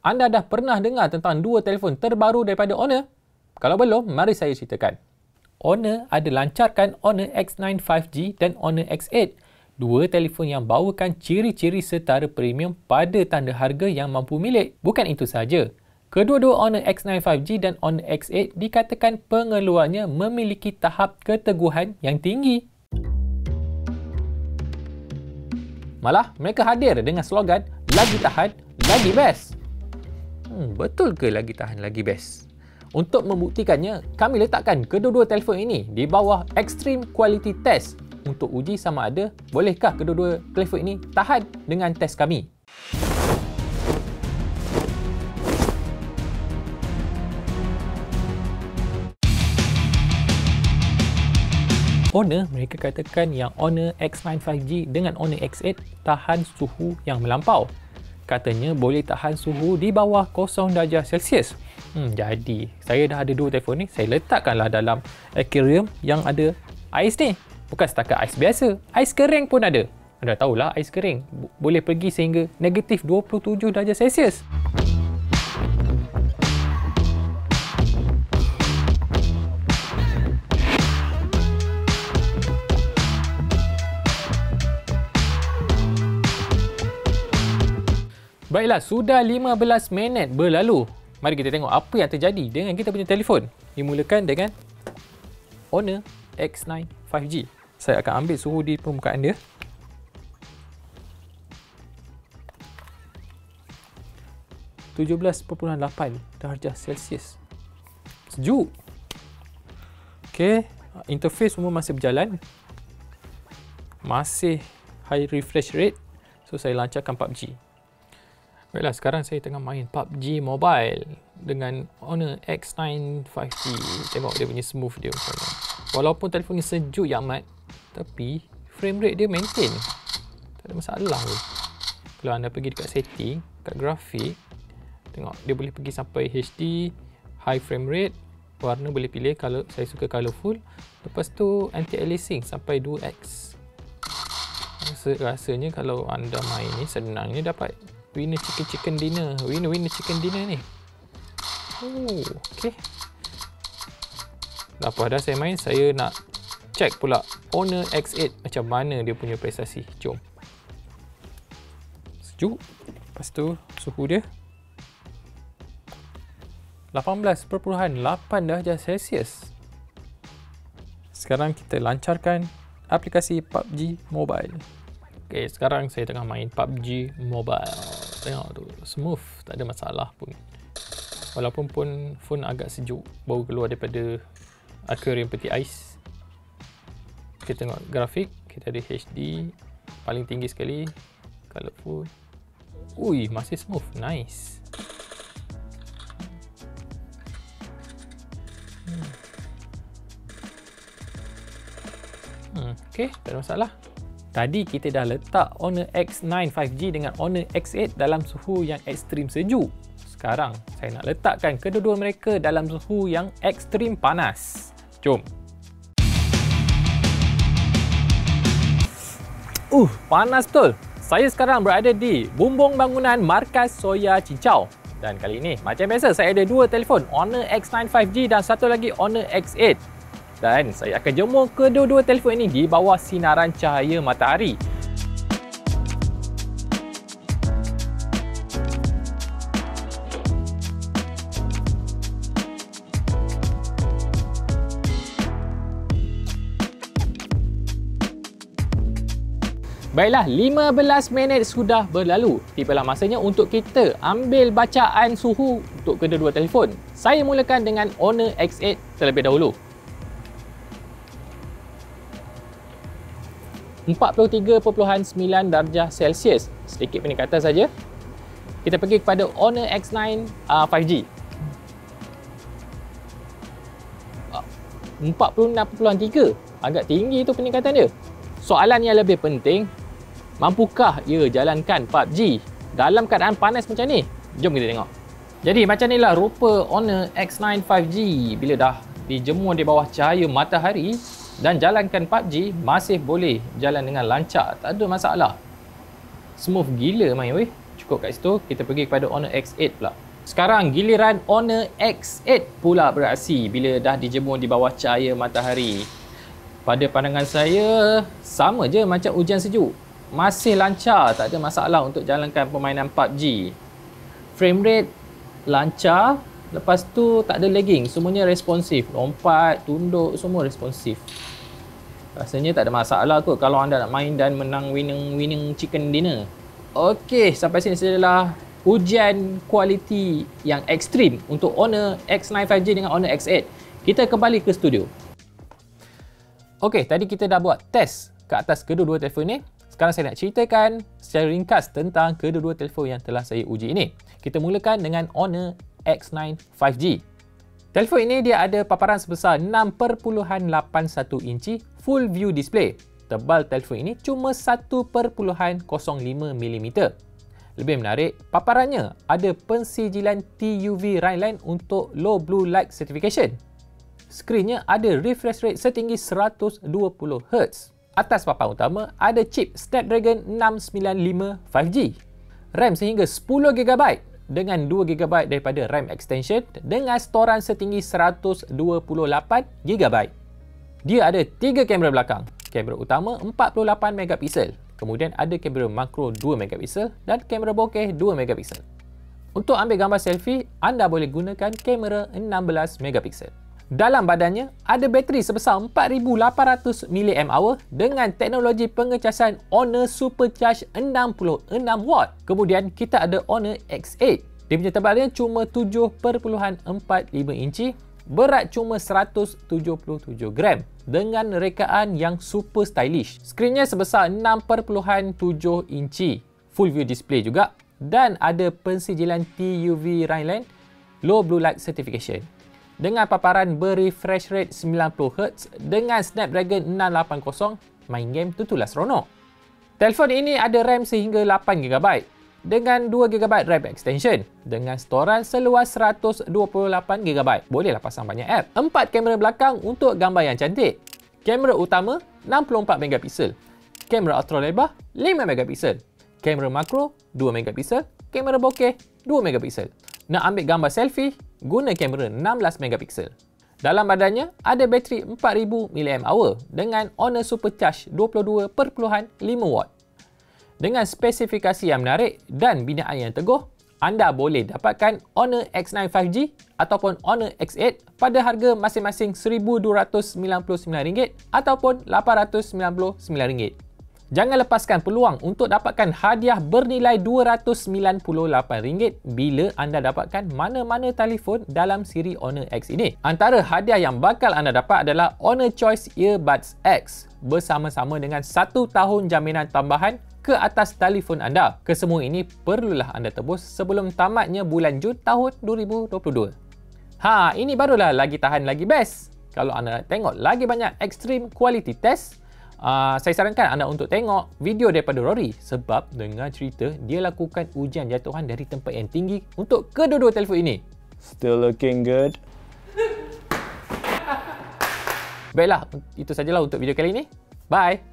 Anda dah pernah dengar tentang dua telefon terbaru daripada Honor? Kalau belum, mari saya ceritakan. Honor ada lancarkan Honor X9 5G dan Honor X8. Dua telefon yang bawakan ciri-ciri setara premium pada tanda harga yang mampu milik. Bukan itu sahaja. Kedua-dua Honor X9 5G dan Honor X8 dikatakan pengeluarnya memiliki tahap keteguhan yang tinggi. Malah, mereka hadir dengan slogan, lagi tahan, lagi best. Betul ke lagi tahan, lagi best? Untuk membuktikannya, kami letakkan kedua-dua telefon ini di bawah Extreme Quality Test untuk uji sama ada bolehkah kedua-dua telefon ini tahan dengan test kami. Honor, mereka katakan yang Honor X9 5G dengan Honor X8 tahan suhu yang melampau. Katanya boleh tahan suhu di bawah 0 darjah Celsius. Jadi, saya dah ada dua telefon ni, saya letakkanlah dalam aquarium yang ada ais ni. Bukan setakat ais biasa, ais kering pun ada. Anda tahulah ais kering boleh pergi sehingga negatif 27 darjah Celsius. Baiklah, sudah 15 minit berlalu. Mari kita tengok apa yang terjadi dengan kita punya telefon. Dimulakan dengan Honor X9 5G. Saya akan ambil suhu di permukaan dia. (17.8 darjah Celsius). Sejuk. Okey, interface semua masih berjalan. Masih high refresh rate. So saya lancarkan PUBG. Baiklah, sekarang saya tengah main PUBG Mobile dengan Honor X9 5G. Tengok dia punya smooth dia macam mana. Walaupun telefon ni sejuk yang amat, tapi frame rate dia maintain. Tak ada masalah pun. Kalau anda pergi dekat setting, kat grafik, tengok dia boleh pergi sampai HD, high frame rate, warna boleh pilih, kalau saya suka colourful. Lepas tu anti-aliasing sampai 2x. Rasanya kalau anda main ni senangnya dapat winner chicken dinner. Winner chicken dinner ni. Okey. Lepas dah saya main, saya nak check pula Honor X8 macam mana dia punya prestasi. Jom. Sejuk. Lepas tu suhu dia 18.8 darjah Celsius. Sekarang kita lancarkan aplikasi PUBG Mobile. Okay, sekarang saya tengah main PUBG Mobile. Tengok tu, smooth, tak ada masalah pun. Walaupun pun phone agak sejuk, baru keluar daripada aquarium peti ais. Kita tengok grafik, kita ada HD, paling tinggi sekali, colourful. Ui, masih smooth, nice. Okay, tak ada masalah. Tadi kita dah letak Honor X9 5G dengan Honor X8 dalam suhu yang ekstrim sejuk. Sekarang saya nak letakkan kedua-dua mereka dalam suhu yang ekstrim panas. Jom. Panas betul. Saya sekarang berada di bumbung bangunan markas Soya Cincau. Dan kali ini, macam biasa, saya ada dua telefon, Honor X9 5G dan satu lagi Honor X8. Dan saya akan jemur kedua-dua telefon ini di bawah sinaran cahaya matahari. Baiklah, 15 minit sudah berlalu. Tibalah masanya untuk kita ambil bacaan suhu untuk kedua-dua telefon. Saya mulakan dengan Honor X8 terlebih dahulu. 43.9 darjah Celsius. Sedikit peningkatan saja. Kita pergi kepada Honor X9 5G. 46.3. Agak tinggi tu peningkatan dia. Soalan yang lebih penting, mampukah ia jalankan PUBG dalam keadaan panas macam ni? Jom kita tengok. Jadi macam inilah rupa Honor X9 5G bila dah dijemur di bawah cahaya matahari. Dan jalankan PUBG masih boleh jalan dengan lancar, tak ada masalah. Smooth gila main weh. cukup kat situ. Kita pergi kepada Honor X8 pula. Sekarang giliran Honor X8 pula beraksi bila dah dijemur di bawah cahaya matahari. Pada pandangan saya, sama je macam hujan sejuk. Masih lancar, tak ada masalah untuk jalankan permainan PUBG. Frame rate lancar, lepas tu tak ada lagging, semuanya responsif. Lompat, tunduk, semua responsif. Rasanya tak ada masalah kot kalau anda nak main dan menang winning chicken dinner. Okey, sampai sini sajalah ujian kualiti yang ekstrim untuk Honor X9 5G dengan Honor X8. Kita kembali ke studio. Okey, tadi kita dah buat test ke atas kedua-dua telefon ni. Sekarang saya nak ceritakan secara ringkas tentang kedua-dua telefon yang telah saya uji ini. Kita mulakan dengan Honor X9 5G. Telefon ini dia ada paparan sebesar 6.81 inci full view display. Tebal telefon ini cuma 1.05 mm. Lebih menarik, paparannya ada pensijilan TUV Rhineland untuk low blue light certification. Skrinnya ada refresh rate setinggi 120Hz. Atas papan utama ada chip Snapdragon 695 5G. RAM sehingga 10GB dengan 2GB daripada RAM extension dengan storan setinggi 128GB. Dia ada 3 kamera belakang. Kamera utama 48MP. Kemudian ada kamera makro 2MP dan kamera bokeh 2MP. Untuk ambil gambar selfie, anda boleh gunakan kamera 16MP. Dalam badannya, ada bateri sebesar 4800 mAh dengan teknologi pengecasan Honor Supercharge 66W. Kemudian kita ada Honor X8. Dia punya tebalnya cuma 7.45 inci, berat cuma 177 gram dengan rekaan yang super stylish. Skrinnya sebesar 6.7 inci, full view display juga dan ada pensijilan TUV Rhineland Low Blue Light Certification. Dengan paparan ber-refresh rate 90Hz dengan Snapdragon 680, main game tentulah seronok. Telefon ini ada RAM sehingga 8GB dengan 2GB RAM extension dengan storan seluas 128GB. Bolehlah pasang banyak app. 4 kamera belakang untuk gambar yang cantik. Kamera utama 64MP. Kamera ultra lebar 5MP. Kamera makro 2MP. Kamera bokeh 2MP. Nak ambil gambar selfie, guna kamera 16MP. Dalam badannya ada bateri 4000 mAh dengan Honor Supercharge 22.5W. Dengan spesifikasi yang menarik dan binaan yang teguh, anda boleh dapatkan Honor X9 5G ataupun Honor X8 pada harga masing-masing RM1,299 ataupun RM899. Jangan lepaskan peluang untuk dapatkan hadiah bernilai RM298 bila anda dapatkan mana-mana telefon dalam siri Honor X ini. Antara hadiah yang bakal anda dapat adalah Honor Choice Earbuds X bersama-sama dengan 1 tahun jaminan tambahan ke atas telefon anda. Kesemua ini perlulah anda tebus sebelum tamatnya bulan Jun tahun 2022. Ini barulah lagi tahan lagi best. Kalau anda nak tengok lagi banyak extreme quality test, saya sarankan anda untuk tengok video daripada Rory sebab dengar cerita dia lakukan ujian jatuhan dari tempat yang tinggi untuk kedua-dua telefon ini. Still looking good. Baiklah, itu sajalah untuk video kali ini. Bye!